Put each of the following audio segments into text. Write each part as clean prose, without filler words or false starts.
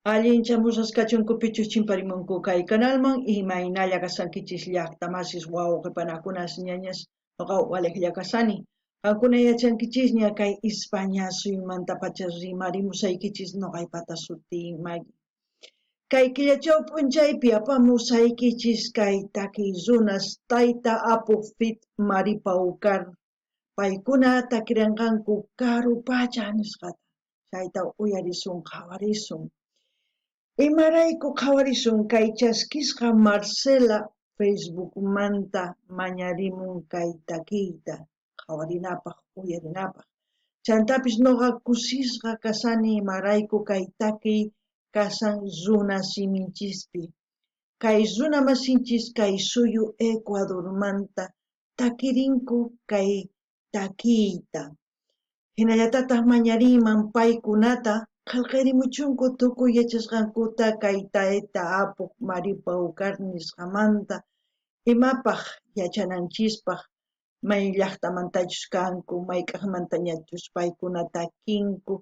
Allincha musasqachunku pichus chimparimunku kay kanalman imaynalla kasankichis llaqtamasis wawqipanakunas ñañas noqa waliqlla kasani. Qankuna yachankichisña kay España suymantapacha rimarimusaykichis noqaypata sutin maqi. Kay killachaw p'unchaypi apamusaykichis kay takiy runas tayta apu Fit Maripawkar paykuna takiranqanku karu pacha nisqata. Chayta uyarisun qhawarisun. Imarayku qhawarisun kay chaskisqa Marcela Facebookmanta mañarimun kay takiyta qhawarinapaq uyarinapaq. Chantapis noqa kusisqa kasani imarayku kay takiy kasan runa siminchispi. Kay runa masinchis kay suyu Ecuadormanta takirinku kay takiyta. Hinallatataq mañariyman paykunata qillqirimuchunku tukuy yachasqankuta kay tayta apuq Maripawkar nisqamanta imapaq yachananchispaq may llaqtamantachus kanku may k'aqmantañachus paykuna takinku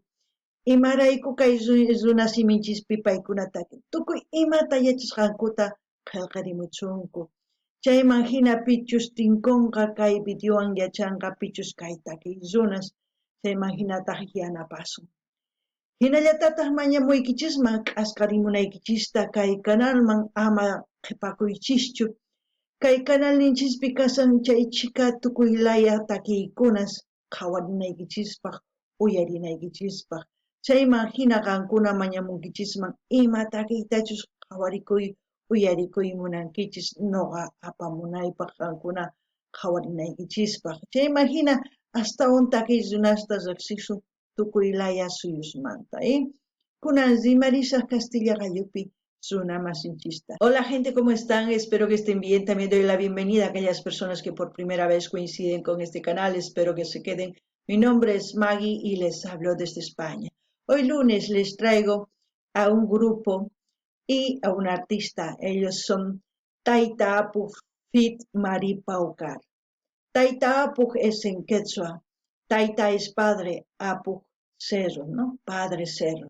imarayku kay runa siminchispi paykuna takin tukuy imata yachasqankuta qillqirimuchunku chayman hina pichus tinkunqa kay videowan yachanqa pichus kay takiy runas chayman hinataq yanapasun. Hinallatataq mañamuykichisman qasqarimunaykichista kay kanalman ama qhipakuychischu kay kanalninchispi kasan chay chika tukuy laya takiykunas qhawarinaykichispaq uyarinaykichispaq chayman hina qankuna mañamunkichisman ima takiytachus qhawarikuy uyarikuy munankichis noqa apamunaypaq qankuna qhawarinaykichispaq chayman hina astawan takiy runasta riqsisun tukuy laya suyusmanta. Kunan rimarisaq Castilla Gallupi runa masinchista. Hola gente, ¿cómo están? Espero que estén bien. También doy la bienvenida a aquellas personas que por primera vez coinciden con este canal. Espero que se queden. Mi nombre es Maggie y les hablo desde España. Hoy lunes les traigo a un grupo y a un artista. Ellos son Tayta Apuq Fit Maripawkar. Tayta Apuq es en quechua. Tayta es padre, Apuq cerro, ¿no? Padre cerro.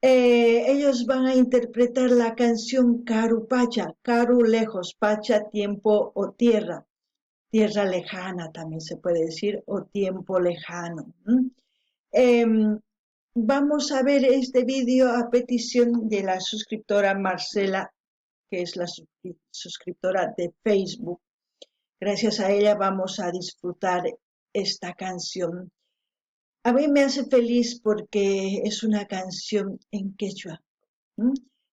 Ellos van a interpretar la canción Karu Pacha, Karu lejos, Pacha tiempo o tierra, tierra lejana también se puede decir, o tiempo lejano. Vamos a ver este vídeo a petición de la suscriptora Marcela, que es la suscriptora de Facebook. Gracias a ella vamos a disfrutar esta canción. A mí me hace feliz porque es una canción en quechua.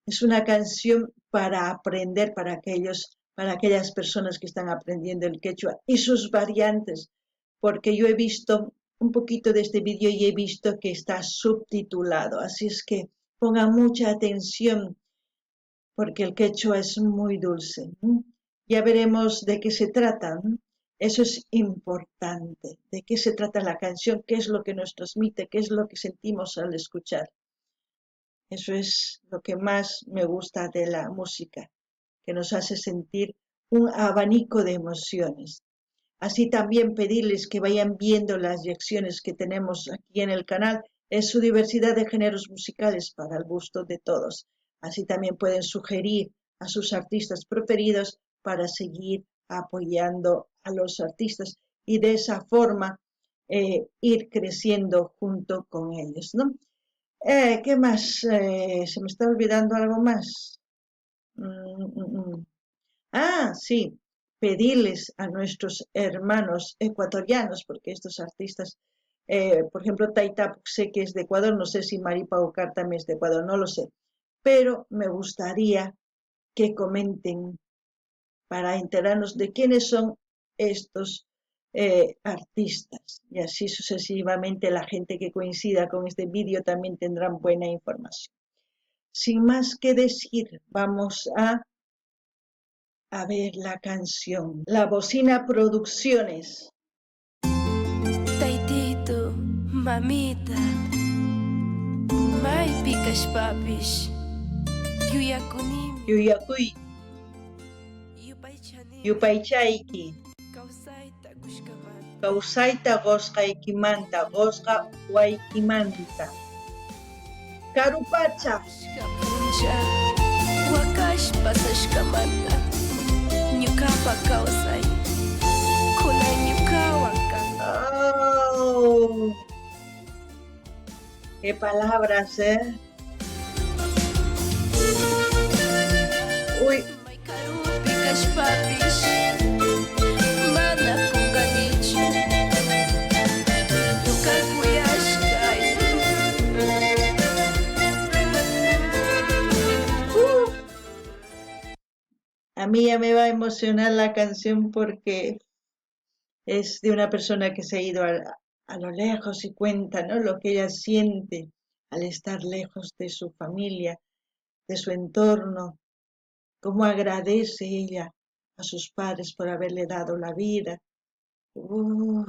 Es una canción para aprender para aquellas personas que están aprendiendo el quechua y sus variantes, porque yo he visto un poquito de este vídeo y he visto que está subtitulado, así es que pongan mucha atención porque el quechua es muy dulce. Ya veremos de qué se trata. Eso es importante. ¿De qué se trata la canción? ¿Qué es lo que nos transmite? ¿Qué es lo que sentimos al escuchar? Eso es lo que más me gusta de la música, que nos hace sentir un abanico de emociones. Así también pedirles que vayan viendo las reacciones que tenemos aquí en el canal. Es su diversidad de géneros musicales para el gusto de todos. Así también pueden sugerir a sus artistas preferidos para seguir apoyando a los artistas y de esa forma ir creciendo junto con ellos, ¿no? ¿Qué más? ¿Se me está olvidando algo más? Sí, pedirles a nuestros hermanos ecuatorianos, porque estos artistas, por ejemplo, Tayta Apuq sé que es de Ecuador, no sé si Maripawkar también es de Ecuador, no lo sé, pero me gustaría que comenten para enterarnos de quiénes son estos artistas y así sucesivamente la gente que coincida con este vídeo también tendrán buena información. Sin más que decir, vamos a ver la canción. La Bocina Producciones. Taytito, mamita, may pikas papish, Yuyakuy, Yupaychayki, Kausayta Gosqaykimanta, Gosqa Waykimanta, Karupacha. Puncha Wakash pasashkamanta Ñukapa kawsay Kunay ñukawan kan Oh, qué palabras, ¿eh? Uy, May karupi kashpapish Mana kunganichu Ñuka kuyashkay a mí ya me va a emocionar la canción porque es de una persona que se ha ido a lo lejos y cuenta, ¿no? Lo que ella siente al estar lejos de su familia, de su entorno, cómo agradece ella a sus padres por haberle dado la vida. Uf.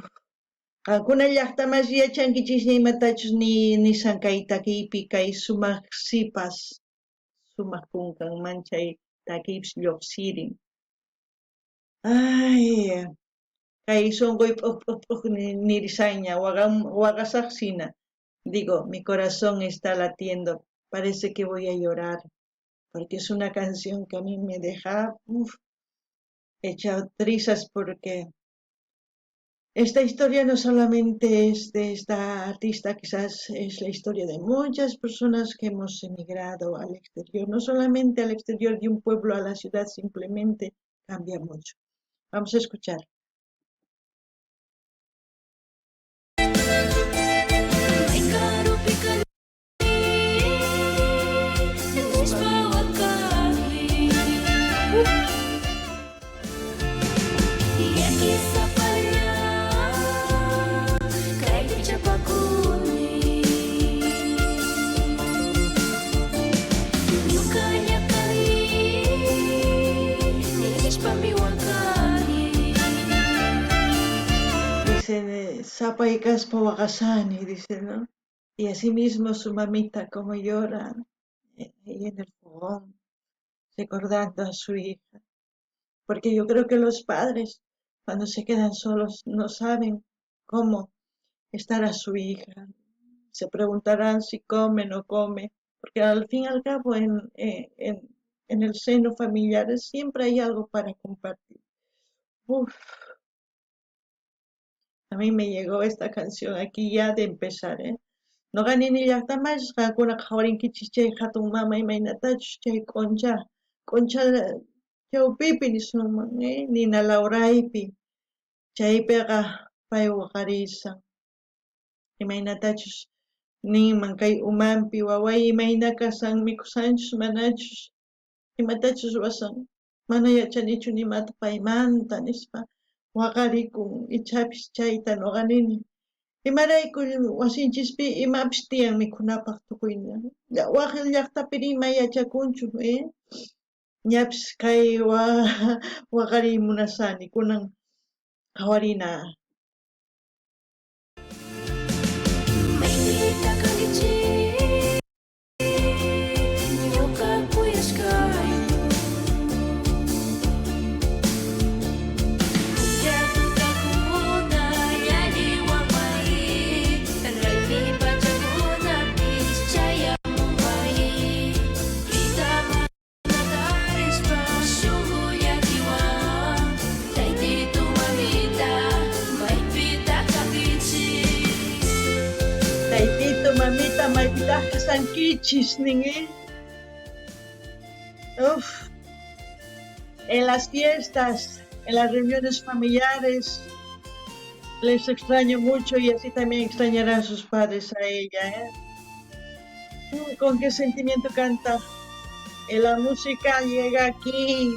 Alguna llaqtamas yachankichis nimatachus ni sankayta kaypi kay sumaq sipas, sumaq kunkanman chay takips lluqsirin. Ay, kay sunquy p'uq nirisaña waqasaqsina. Digo, mi corazón está latiendo, parece que voy a llorar, porque es una canción que a mí me deja echado trizas porque esta historia no solamente es de esta artista, quizás es la historia de muchas personas que hemos emigrado al exterior, no solamente al exterior de un pueblo a la ciudad, simplemente cambia mucho. Vamos a escuchar. May karupi kanish pawakali Yaki sapaya Kay chapakuni Ñukalla kani Nish pamiwakani Dice, Zapa y Caspa Wagasani, dice, ¿no? Y así mismo su mamita como llora ahí en el fogón, recordando a su hija. Porque yo creo que los padres, cuando se quedan solos, no saben cómo estar a su hija. Se preguntarán si come o no come, porque al fin y al cabo en el seno familiar siempre hay algo para compartir. Uf, a mí me llegó esta canción aquí ya de empezar, ¿eh? No gané ni llaqtamas, qaquna qhawarinkichis chay hatun mama imaynatachus chay q'uncha chawpipi nisunman, nina Lauraypi, chaypiqa pay waqarishan, imaynatachus ninman kay umanpi waway imayna kashan mikusanchus manachus, imatachus ruwasan, mana yachanichu nimata paymanta nispa waqarikun ichapis chayta nuqa nini. Imarayku wasinchikpi imapish tiyan mikhunapaq tukuyna. Waq llaqtapi ima yachakunchu, ñapish kay waqariy munasani kunan qhawarina. Maynita kanichik Ñuka kuyashkay Yakutakuna yalliwamay Raymi pachakunapish chayamumay Itamanatarispa shunqu llakiwan Taytitu mamita maypita kapichik Taytito, mamita, maypitaq kasankichis nin, Uf, en las fiestas, en las reuniones familiares, les extraño mucho y así también extrañarán sus padres a ella, ¿Con qué sentimiento canta? La música llega aquí.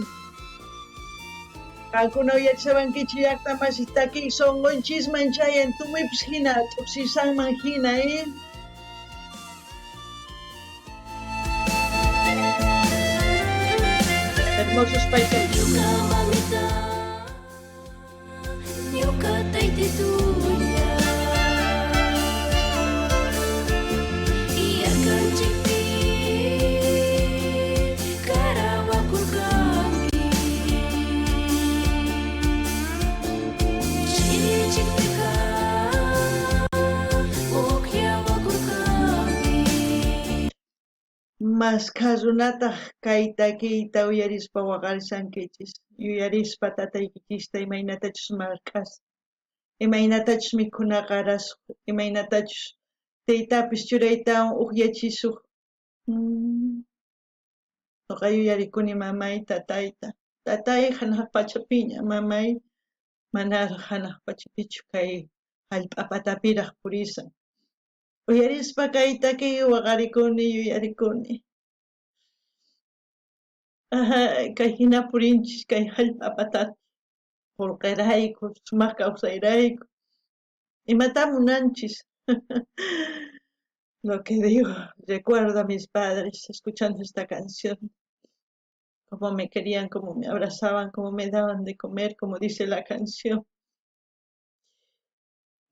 Alguno yachsabankichi llaqtamas taki sonqunchis manchayan tumaypis hina t'uqsisanman hina, Hermosos paisajes. Ñuka mamita Ñuka taytitulla Yarkanchikpi karawakurkanki Chirichikpika uqyawakurkanki Mas runataq kay takiyta uyarispa waqarisankichis, yuyarispa tataykichista imaynatachus marqas, imaynatachus mikhunaqa rasqa, imaynatachus taytapis churaytawan uqyachisuq. Nuqa yuyarikuni mamay, tatayta. Tatay hanaq pachapiña, mamay manaraq hanaq pachapichu kay hallp'apatapiraq purisan. Uyarispa kay takiy waqarikuni, yuyarikuni. Kay hina purinchis kay hallp'apatapi qullqirayku, sumaq kawsayrayku. Imata munanchis. Lo que digo, recuerdo a mis padres escuchando esta canción, cómo me querían, cómo me abrazaban, cómo me daban de comer, como dice la canción.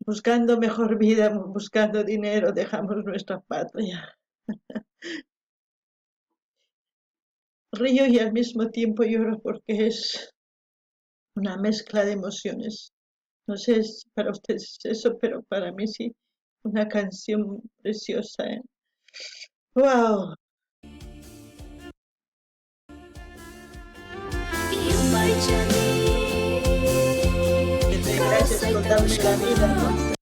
Buscando mejor vida, buscando dinero, dejamos nuestra patria. Río y al mismo tiempo lloro porque es una mezcla de emociones. No sé si para ustedes es eso, pero para mí sí, una canción preciosa. ¡Wow! Que te gracias por darme la vida, ¿no?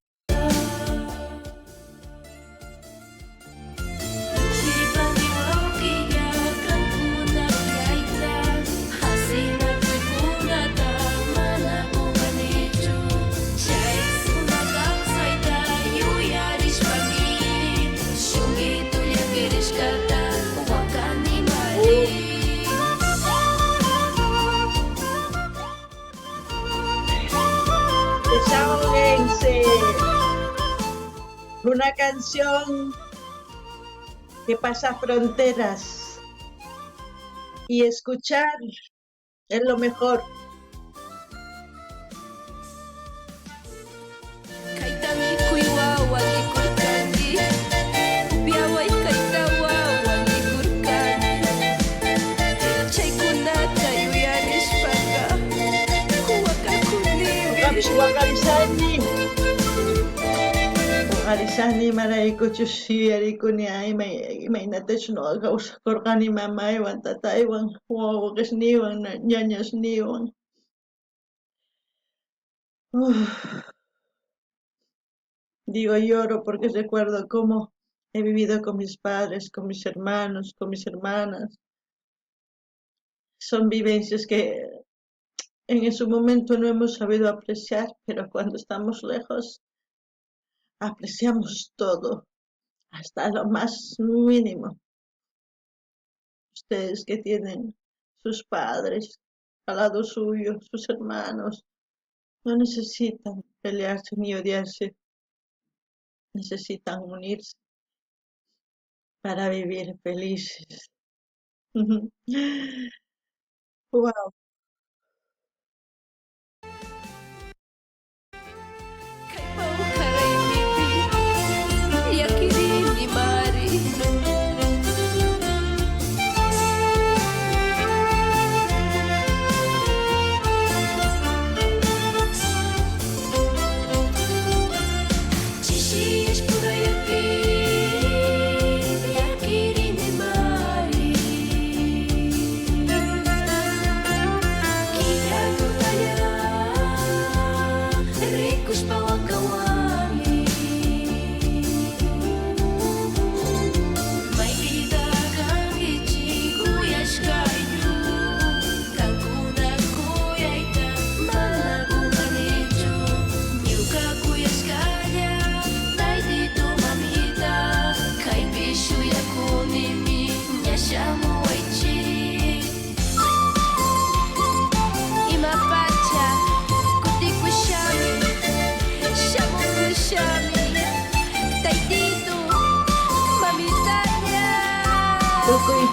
Desahóguense. Una canción que pasa fronteras y escuchar es lo mejor. Waqarisani maraykuchus yuyarikuni imaynatachu nuqa kawsakurqani mamaywan, tataywan, wawqisniwan, ñañasniwan. Digo lloro porque recuerdo cómo he vivido con mis padres, con mis hermanos, con mis hermanas. Son vivencias que en su momento no hemos sabido apreciar, pero cuando estamos lejos apreciamos todo, hasta lo más mínimo. Ustedes que tienen sus padres al lado suyo, sus hermanos, no necesitan pelearse ni odiarse, necesitan unirse para vivir felices. Wow.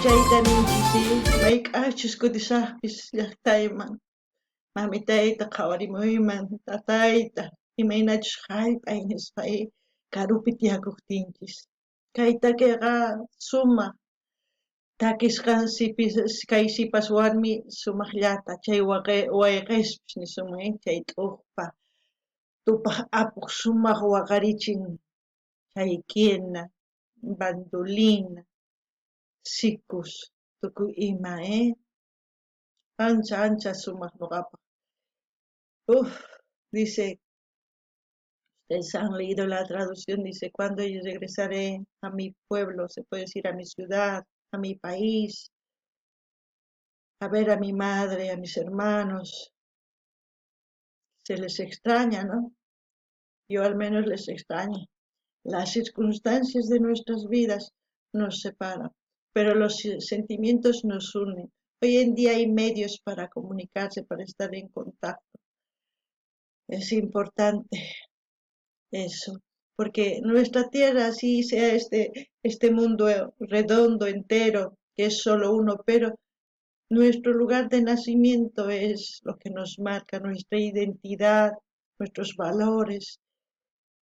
Chayta ninchisi mayk'achus kutisaqpis llaqtayman mamitayta qhawarimuyman tatayta imaynachus hallp'ay nispa karupi tiyakuptinchis kay takiqa sumaq takisqansipis kay sipas warmi sumaqllata chay wayqispis nisunman chay t'uqpa tupaq apuq sumaq waqarichin chay quena bandolina sikus tukuy ima, ancha ancha sumaq nuqapaq. Dice, ustedes han leído la traducción, dice, cuando yo regresaré a mi pueblo, se puede decir a mi ciudad, a mi país, a ver a mi madre, a mis hermanos, se les extraña, ¿no? Yo al menos les extraño. Las circunstancias de nuestras vidas nos separan, pero los sentimientos nos unen. Hoy en día hay medios para comunicarse, para estar en contacto. Es importante eso, porque nuestra tierra, así sea este mundo redondo, entero, que es solo uno, pero nuestro lugar de nacimiento es lo que nos marca nuestra identidad, nuestros valores,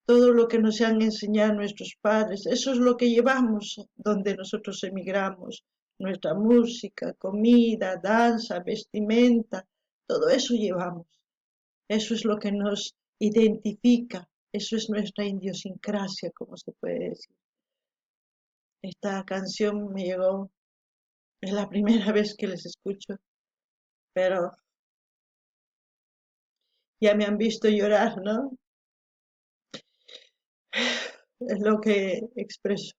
todo lo que nos han enseñado nuestros padres, eso es lo que llevamos donde nosotros emigramos, nuestra música, comida, danza, vestimenta, todo eso llevamos, eso es lo que nos identifica, eso es nuestra idiosincrasia, como se puede decir. Esta canción me llegó, es la primera vez que les escucho, pero ya me han visto llorar, ¿no? Es lo que expreso.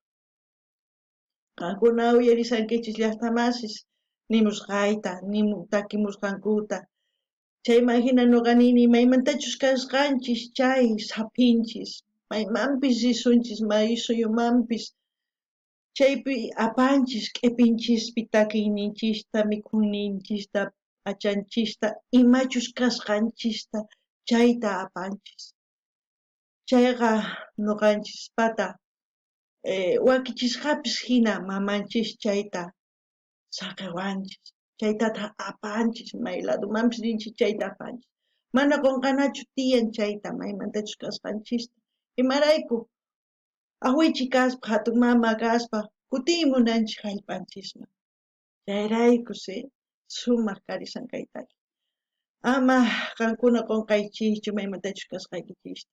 Alguna uyarisqan llaqtamasis nimusqayta, takimusqankuta. Chayman hina nuqanini maymantachus kasqanchis chay sapinchis, maymanpis risunchis, suyumanpis, chaypi apanchis q'ipinchispi takiyninchista, mikhuyninchista, p'achanchista, imachus kasqanchista chayta apanchis. Chayqa nuqanchispata wakichisqapis hina mamanchis chayta saqewanchis, chaytata apanchis, may ladomanpis rinchis chayta apanchis. Mana qunqanachu tiyan chayta maymantachus kasqanchista. Imarayku awichi kaspa, hatun mama kaspa, kutimunanchis hallp'anchisman. Chayrayku sumaq karisankaytaki. Ama qankuna qunqaychischu maymantachus kasqaykichista.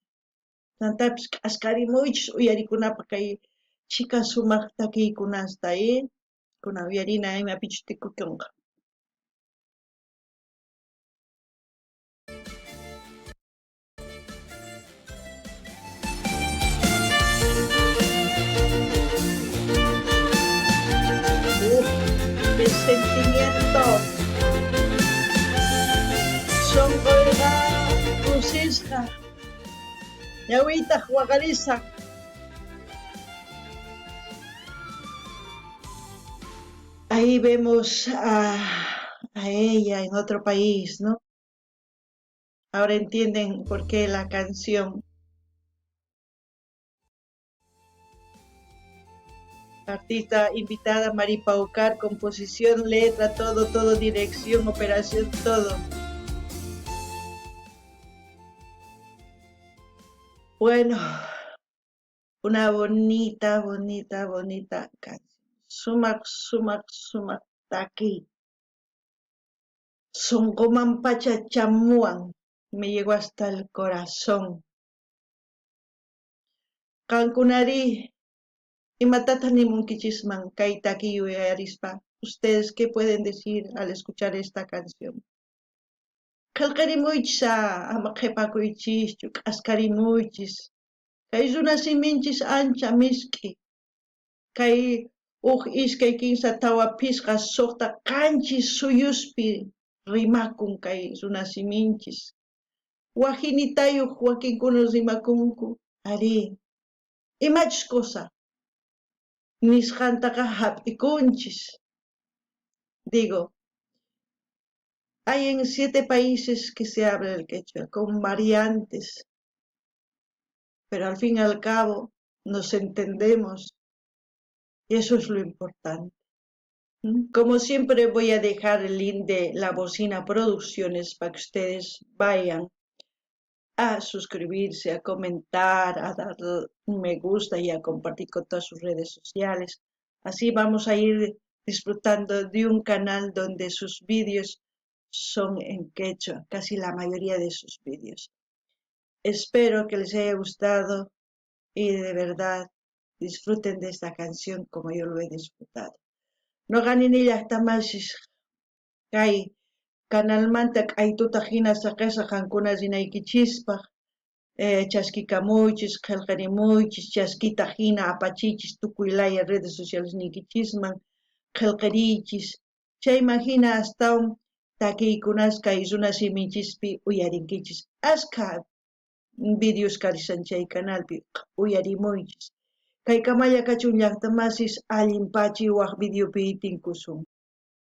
Tantapis k'askarimuychis uyarikunapaq kay chika sumaq takiykunasta, kuna uyarina imapichus tikukunqa. ¡Qué sentimiento! Sonqoyqa kusisqa, ñawiytaq waqarisaq. Ahí vemos a ella en otro país, ¿no? Ahora entienden por qué la canción. Artista invitada Mari Paucar, composición, letra, todo, dirección, operación, todo. Bueno, una bonita canción. Sumak taki. Songoman pachachamuan, me llegó hasta el corazón. Cankunari, imatata nimunkichisman kay taki uyarispa. ¿Ustedes qué pueden decir al escuchar esta canción? Qillqarimuychis ama qhipakuychischu, k'askarimuychis. Kay runasiminchis ancha misk'i. Kay iskay kinsa tawapisqa suqta qanchis suyuspi rimakun kay runasiminchis. Wajinitayuq wakinkuna rimakunku, ari, imachus cosa, nisqantaqa hap'ikunchis. Digo, hay en 7 países que se habla el quechua, con variantes, pero al fin y al cabo nos entendemos y eso es lo importante. Como siempre voy a dejar el link de La Bocina Producciones para que ustedes vayan a suscribirse, a comentar, a dar un me gusta y a compartir con todas sus redes sociales. Así vamos a ir disfrutando de un canal donde sus vídeos son en quechua, casi la mayoría de sus vídeos. Espero que les haya gustado y de verdad disfruten de esta canción como yo lo he disfrutado. Noqanini llaqtamasis kay kanalmanta k'aytuta hina saqesa qankuna rinaykichispa chaskikamuychis qillqirimuychis chaskita hina apachichis tukuy laya redes sociales niykichisman qillqiriychis chayman hina astawan takiykunas kay runa siminchispi uyarinkichis ashka videos karishan chay canalpi uyarimuychis kay kamalla kachun llaqtamasis allimpachiwaq videopi tinkusun